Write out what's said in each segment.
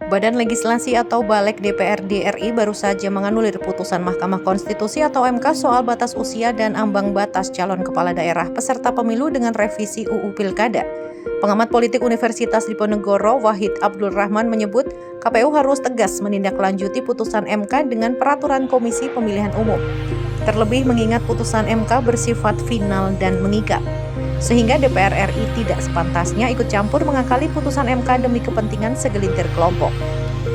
Badan Legislasi atau Balek DPRD RI baru saja menganulir putusan Mahkamah Konstitusi atau MK soal batas usia dan ambang batas calon kepala daerah peserta pemilu dengan revisi UU Pilkada. Pengamat politik Universitas Diponegoro Wahid Abdul Rahman menyebut KPU harus tegas menindaklanjuti putusan MK dengan peraturan Komisi Pemilihan Umum. Terlebih mengingat putusan MK bersifat final dan mengikat, sehingga DPR RI tidak sepantasnya ikut campur mengakali putusan MK demi kepentingan segelintir kelompok.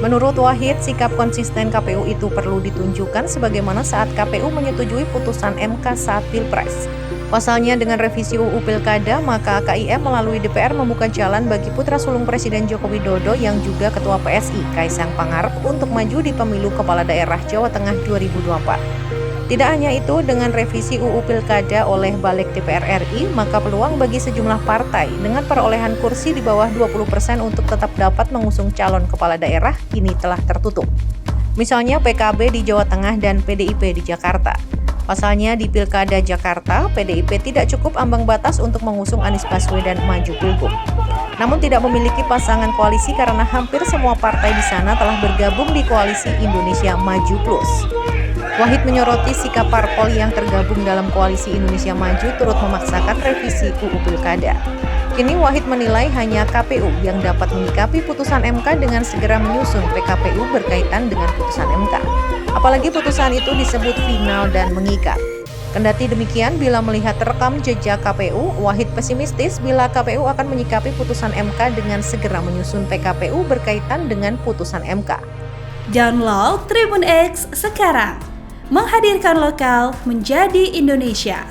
Menurut Wahid, sikap konsisten KPU itu perlu ditunjukkan sebagaimana saat KPU menyetujui putusan MK saat Pilpres. Pasalnya dengan revisi UU Pilkada, maka KIM melalui DPR membuka jalan bagi putra sulung Presiden Joko Widodo yang juga Ketua PSI, Kaisang Pangarep, untuk maju di pemilu kepala daerah Jawa Tengah 2024. Tidak hanya itu, dengan revisi UU Pilkada oleh Balek DPR RI, maka peluang bagi sejumlah partai dengan perolehan kursi di bawah 20% untuk tetap dapat mengusung calon kepala daerah kini telah tertutup. Misalnya PKB di Jawa Tengah dan PDIP di Jakarta. Pasalnya di Pilkada Jakarta, PDIP tidak cukup ambang batas untuk mengusung Anies Baswedan maju pilgub. Namun tidak memiliki pasangan koalisi karena hampir semua partai di sana telah bergabung di koalisi Indonesia Maju Plus. Wahid menyoroti sikap parpol yang tergabung dalam koalisi Indonesia Maju turut memaksakan revisi UU Pilkada. Kini Wahid menilai hanya KPU yang dapat menyikapi putusan MK dengan segera menyusun PKPU berkaitan dengan putusan MK. Apalagi putusan itu disebut final dan mengikat. Kendati demikian, bila melihat rekam jejak KPU, Wahid pesimistis bila KPU akan menyikapi putusan MK dengan segera menyusun PKPU berkaitan dengan putusan MK. Download Tribun X sekarang. Menghadirkan lokal menjadi Indonesia.